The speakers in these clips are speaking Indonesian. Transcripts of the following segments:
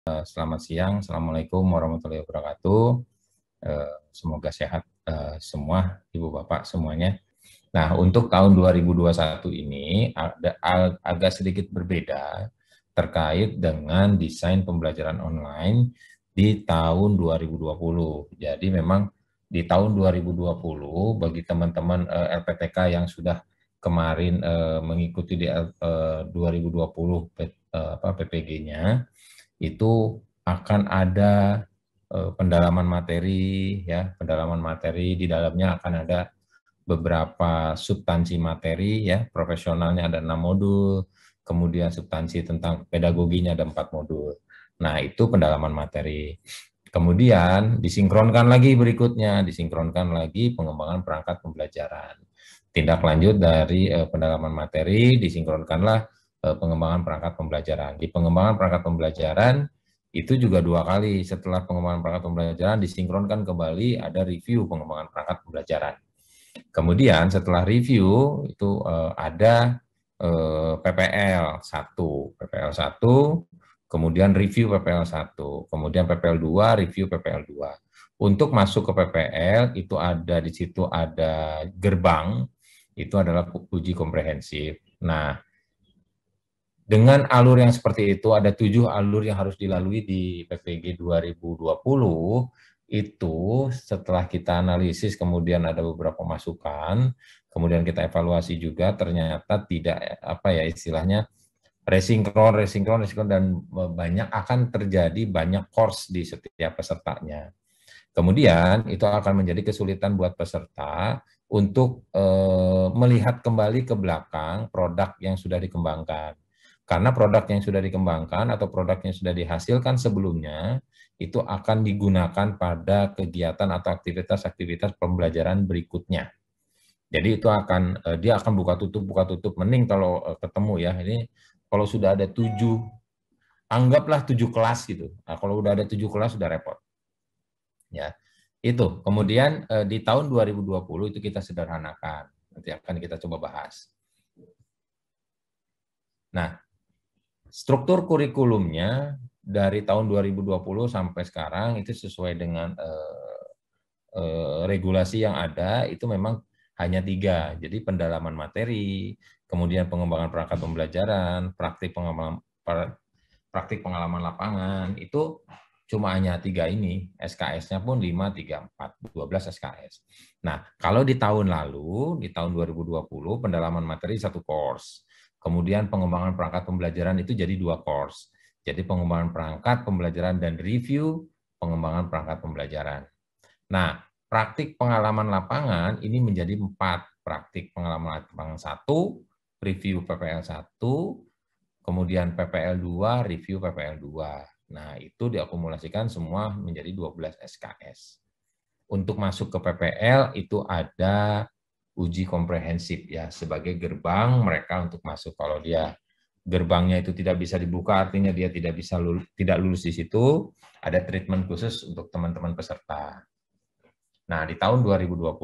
Selamat siang, Assalamualaikum warahmatullahi wabarakatuh. Semoga sehat semua, Ibu Bapak semuanya. Nah, untuk tahun 2021 ini agak sedikit berbeda terkait dengan desain pembelajaran online di tahun 2020. Jadi memang di tahun 2020 bagi teman-teman LPTK yang sudah kemarin mengikuti di 2020 PPG-nya, itu akan ada pendalaman materi, ya, pendalaman materi di dalamnya akan ada beberapa substansi materi, ya, profesionalnya ada 6 modul, kemudian substansi tentang pedagoginya ada 4 modul. Nah, itu pendalaman materi. Kemudian disinkronkan lagi berikutnya, disinkronkan lagi pengembangan perangkat pembelajaran. Tindak lanjut dari pendalaman materi, disinkronkanlah pengembangan perangkat pembelajaran. Di pengembangan perangkat pembelajaran itu juga 2 kali. Setelah pengembangan perangkat pembelajaran disinkronkan kembali ada review pengembangan perangkat pembelajaran. Kemudian setelah review itu ada PPL 1, kemudian review PPL 1, kemudian PPL 2, review PPL 2. Untuk masuk ke PPL itu ada di situ ada gerbang, itu adalah uji komprehensif. Nah, dengan alur yang seperti itu, ada 7 alur yang harus dilalui di PPG 2020, itu setelah kita analisis, kemudian ada beberapa masukan, kemudian kita evaluasi juga, ternyata tidak, apa ya istilahnya, resinkron, dan banyak akan terjadi banyak course di setiap pesertanya. Kemudian itu akan menjadi kesulitan buat peserta untuk melihat kembali ke belakang produk yang sudah dikembangkan. Karena produk yang sudah dikembangkan atau produk yang sudah dihasilkan sebelumnya itu akan digunakan pada kegiatan atau aktivitas-aktivitas pembelajaran berikutnya. Jadi itu akan dia akan buka tutup mending kalau ketemu ya. Ini kalau sudah ada 7, anggaplah 7 kelas gitu. Nah, kalau udah ada 7 kelas sudah repot. Ya, itu. Kemudian di tahun 2020 itu kita sederhanakan. Nanti akan kita coba bahas. Nah, struktur kurikulumnya dari tahun 2020 sampai sekarang itu sesuai dengan regulasi yang ada, itu memang hanya 3. Jadi pendalaman materi, kemudian pengembangan perangkat pembelajaran, praktik pengalaman lapangan, itu cuma hanya 3 ini. SKS-nya pun 5, 3, 4, 12 SKS. Nah, kalau di tahun lalu, di tahun 2020, pendalaman materi 1 course. Kemudian pengembangan perangkat pembelajaran itu jadi 2 course. Jadi pengembangan perangkat pembelajaran dan review pengembangan perangkat pembelajaran. Nah, praktik pengalaman lapangan ini menjadi 4. Praktik pengalaman lapangan 1, review PPL 1, kemudian PPL 2, review PPL 2. Nah, itu diakumulasikan semua menjadi 12 SKS. Untuk masuk ke PPL itu ada uji komprehensif ya sebagai gerbang mereka untuk masuk. Kalau dia gerbangnya itu tidak bisa dibuka, artinya dia tidak lulus di situ, ada treatment khusus untuk teman-teman peserta. Nah, di tahun 2021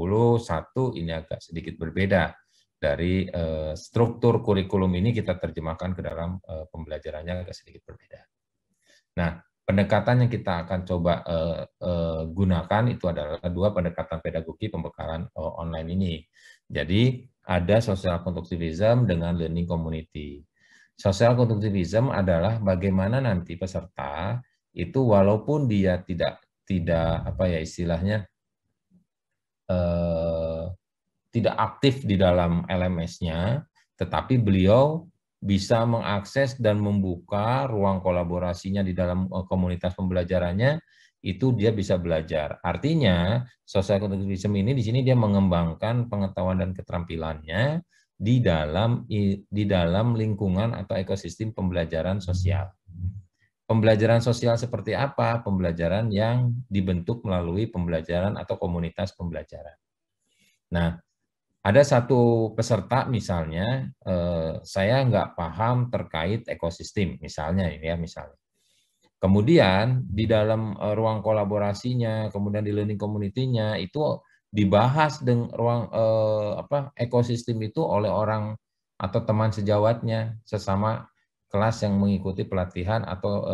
ini agak sedikit berbeda dari struktur kurikulum ini kita terjemahkan ke dalam pembelajarannya agak sedikit berbeda. Nah, pendekatan yang kita akan coba gunakan itu adalah 2 pendekatan pedagogi pembekalan online ini. Jadi, ada social constructivism dengan learning community. Social constructivism adalah bagaimana nanti peserta itu walaupun dia tidak apa ya istilahnya tidak aktif di dalam LMS-nya, tetapi beliau bisa mengakses dan membuka ruang kolaborasinya di dalam komunitas pembelajarannya, itu dia bisa belajar. Artinya, social constructivism ini di sini dia mengembangkan pengetahuan dan keterampilannya di dalam lingkungan atau ekosistem pembelajaran sosial. Pembelajaran sosial seperti apa? Pembelajaran yang dibentuk melalui pembelajaran atau komunitas pembelajaran. Nah, ada satu peserta misalnya, saya nggak paham terkait ekosistem, misalnya ini ya, misalnya. Kemudian di dalam ruang kolaborasinya, kemudian di learning community-nya itu dibahas dengan ruang ekosistem itu oleh orang atau teman sejawatnya sesama kelas yang mengikuti pelatihan atau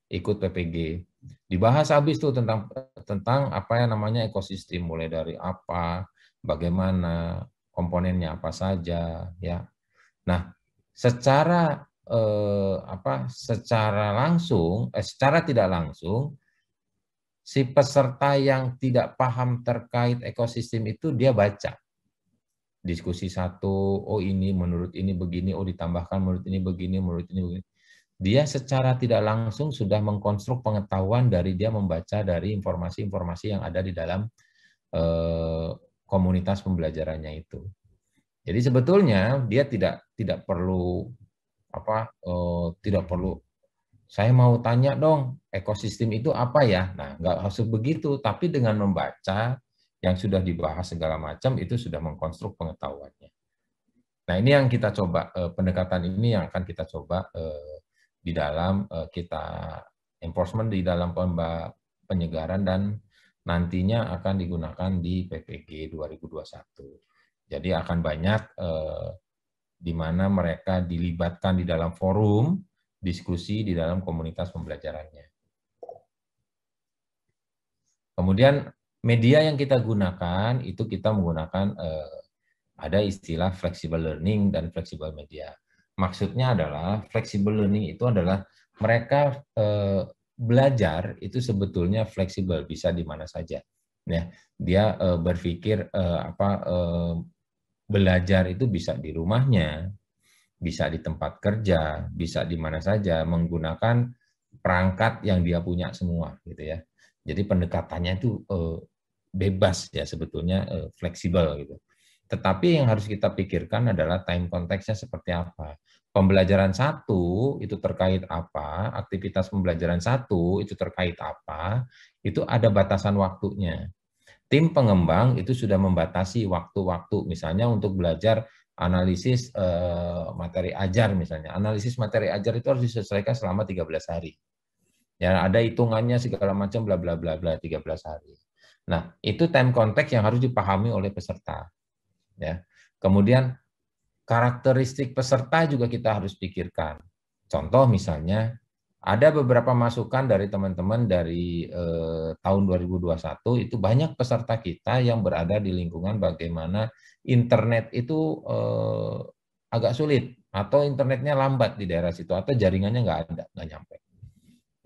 ikut PPG. Dibahas habis tuh tentang apa yang namanya ekosistem, mulai dari apa, bagaimana, komponennya apa saja, ya. Nah, secara secara tidak langsung, si peserta yang tidak paham terkait ekosistem itu dia baca diskusi satu, oh ini menurut ini begini, oh ditambahkan menurut ini begini, menurut ini begini. Dia secara tidak langsung sudah mengkonstruk pengetahuan dari dia membaca dari informasi-informasi yang ada di dalam komunitas pembelajarannya itu. Jadi sebetulnya dia tidak perlu tidak perlu saya mau tanya dong ekosistem itu apa ya. Nah, nggak harus begitu, tapi dengan membaca yang sudah dibahas segala macam itu sudah mengkonstruk pengetahuannya. Nah, ini yang kita coba pendekatan ini yang akan kita coba di dalam kita enforcement di dalam penyegaran dan nantinya akan digunakan di PPG 2021. Jadi akan banyak di mana mereka dilibatkan di dalam forum, diskusi di dalam komunitas pembelajarannya. Kemudian media yang kita gunakan, itu kita menggunakan ada istilah flexible learning dan flexible media. Maksudnya adalah flexible learning itu adalah mereka belajar itu sebetulnya fleksibel, bisa di mana saja. Ya, dia berpikir belajar itu bisa di rumahnya, bisa di tempat kerja, bisa di mana saja, menggunakan perangkat yang dia punya semua, gitu ya. Jadi pendekatannya itu bebas ya sebetulnya, fleksibel gitu. Tetapi yang harus kita pikirkan adalah time konteksnya seperti apa. Pembelajaran satu itu terkait apa, aktivitas pembelajaran satu itu terkait apa, itu ada batasan waktunya. Tim pengembang itu sudah membatasi waktu-waktu, misalnya untuk belajar analisis materi ajar misalnya. Analisis materi ajar itu harus diselesaikan selama 13 hari. Ya, ada hitungannya segala macam bla bla bla bla 13 hari. Nah, itu time konteks yang harus dipahami oleh peserta. Ya. Kemudian karakteristik peserta juga kita harus pikirkan. Contoh misalnya ada beberapa masukan dari teman-teman dari tahun 2021, itu banyak peserta kita yang berada di lingkungan bagaimana internet itu agak sulit, atau internetnya lambat di daerah situ, atau jaringannya nggak ada, nggak nyampe.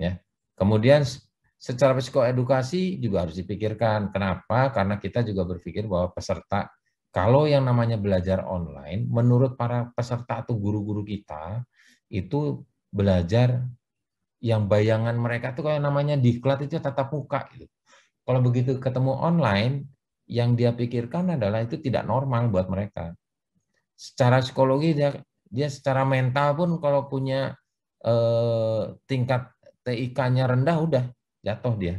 Ya. Kemudian secara psikoedukasi juga harus dipikirkan. Kenapa? Karena kita juga berpikir bahwa peserta, kalau yang namanya belajar online, menurut para peserta atau guru-guru kita, itu belajar yang bayangan mereka tuh kayak namanya diklat itu tatap muka gitu. Kalau begitu ketemu online, yang dia pikirkan adalah itu tidak normal buat mereka. Secara psikologi dia secara mental pun kalau punya tingkat TIK-nya rendah udah jatuh dia.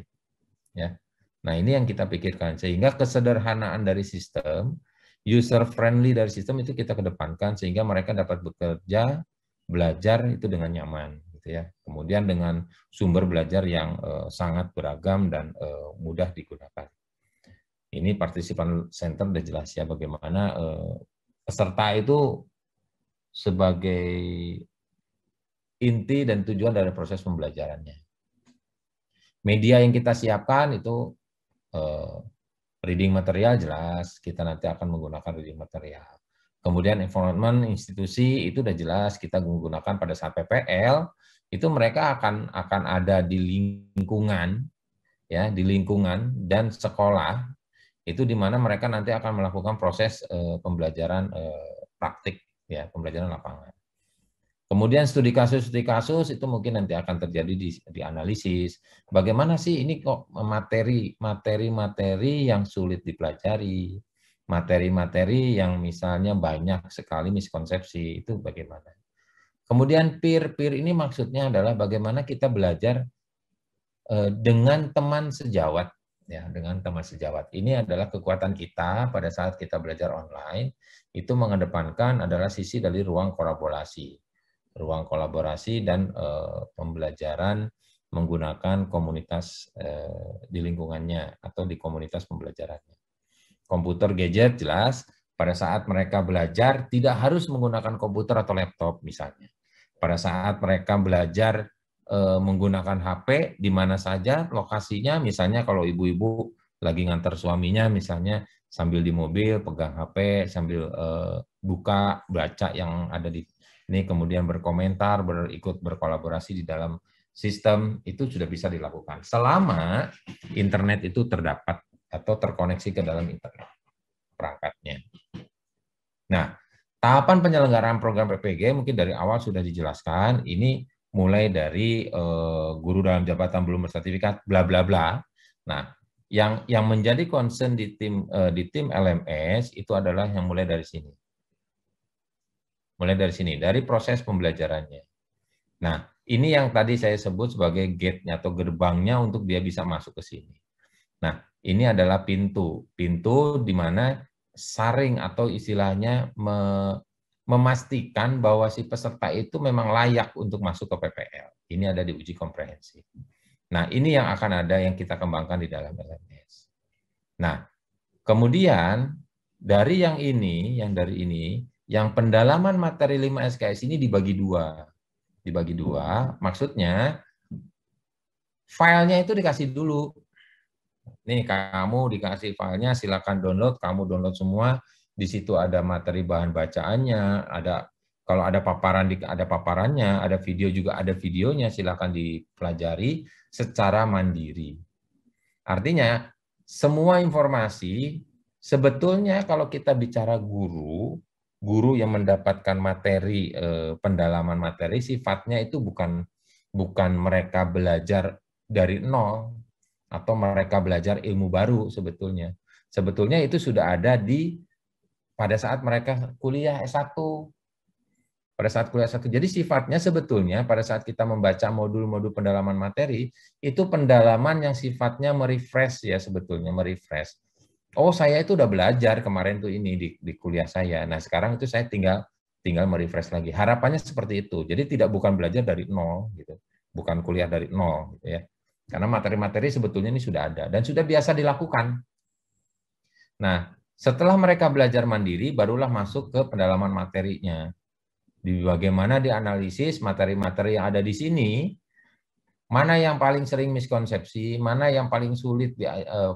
Ya. Nah, ini yang kita pikirkan sehingga kesederhanaan dari sistem, user friendly dari sistem itu kita kedepankan sehingga mereka dapat bekerja, belajar itu dengan nyaman. Ya. Kemudian dengan sumber belajar yang sangat beragam dan mudah digunakan. Ini partisipan center udah jelas ya bagaimana peserta itu sebagai inti dan tujuan dari proses pembelajarannya. Media yang kita siapkan itu reading material jelas, kita nanti akan menggunakan reading material. Kemudian environment institusi itu udah jelas kita menggunakan pada saat PPL, itu mereka akan ada di lingkungan ya, di lingkungan dan sekolah itu di mana mereka nanti akan melakukan proses pembelajaran praktik ya, pembelajaran lapangan. Kemudian studi kasus itu mungkin nanti akan terjadi di analisis. Bagaimana sih ini kok materi yang sulit dipelajari, materi-materi yang misalnya banyak sekali miskonsepsi, itu bagaimana. Kemudian peer ini maksudnya adalah bagaimana kita belajar dengan teman sejawat. Ya, dengan teman sejawat. Ini adalah kekuatan kita pada saat kita belajar online, itu mengedepankan adalah sisi dari ruang kolaborasi dan pembelajaran menggunakan komunitas di lingkungannya atau di komunitas pembelajarannya. Komputer gadget jelas pada saat mereka belajar tidak harus menggunakan komputer atau laptop misalnya. Pada saat mereka belajar menggunakan HP di mana saja lokasinya, misalnya kalau ibu-ibu lagi ngantar suaminya, misalnya sambil di mobil pegang HP sambil baca yang ada di ini, kemudian berkomentar, ikut berkolaborasi di dalam sistem, itu sudah bisa dilakukan selama internet itu terdapat atau terkoneksi ke dalam internet perangkatnya. Nah, tahapan penyelenggaraan program PPG mungkin dari awal sudah dijelaskan. Ini mulai dari guru dalam jabatan belum bersertifikat, bla bla bla. Nah, yang menjadi concern di tim LMS itu adalah yang mulai dari sini. Mulai dari sini, dari proses pembelajarannya. Nah, ini yang tadi saya sebut sebagai gate-nya atau gerbangnya untuk dia bisa masuk ke sini. Nah, ini adalah pintu di mana saring atau istilahnya memastikan bahwa si peserta itu memang layak untuk masuk ke PPL. Ini ada di uji komprehensif. Nah, ini yang akan ada yang kita kembangkan di dalam LMS. Nah, kemudian dari yang ini, yang pendalaman materi 5 SKS ini dibagi dua. Dibagi dua, maksudnya filenya itu dikasih dulu. Nih, kamu dikasih filenya, silakan download, kamu download semua. Di situ ada materi bahan bacaannya, ada kalau ada paparan ada paparannya, ada video juga ada videonya, silakan dipelajari secara mandiri. Artinya semua informasi sebetulnya kalau kita bicara guru yang mendapatkan materi pendalaman materi sifatnya itu bukan mereka belajar dari nol atau mereka belajar ilmu baru sebetulnya. Sebetulnya itu sudah ada pada saat mereka kuliah S1. Pada saat kuliah S1. Jadi sifatnya sebetulnya pada saat kita membaca modul-modul pendalaman materi, itu pendalaman yang sifatnya merefresh ya sebetulnya, merefresh. Oh, saya itu udah belajar kemarin tuh ini di kuliah saya. Nah, sekarang itu saya tinggal merefresh lagi. Harapannya seperti itu. Jadi bukan belajar dari nol gitu. Bukan kuliah dari nol gitu ya. Karena materi-materi sebetulnya ini sudah ada dan sudah biasa dilakukan. Nah, setelah mereka belajar mandiri, barulah masuk ke pendalaman materinya. Di bagaimana dianalisis materi-materi yang ada di sini, mana yang paling sering miskonsepsi, mana yang paling sulit,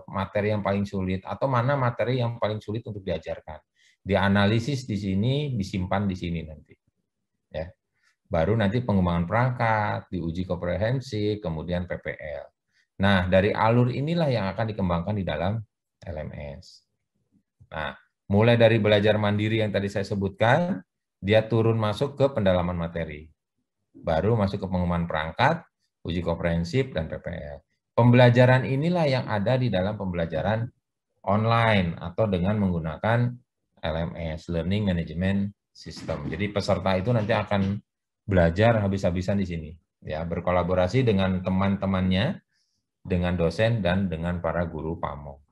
materi yang paling sulit, atau mana materi yang paling sulit untuk diajarkan. Dianalisis di sini, disimpan di sini nanti. Ya. Baru nanti pengembangan perangkat, diuji komprehensif, kemudian PPL. Nah, dari alur inilah yang akan dikembangkan di dalam LMS. Nah, mulai dari belajar mandiri yang tadi saya sebutkan, dia turun masuk ke pendalaman materi. Baru masuk ke pengembangan perangkat, uji komprehensif, dan PPL. Pembelajaran inilah yang ada di dalam pembelajaran online atau dengan menggunakan LMS, Learning Management System. Jadi peserta itu nanti akan belajar habis-habisan di sini, ya, berkolaborasi dengan teman-temannya, dengan dosen dan dengan para guru PAMO.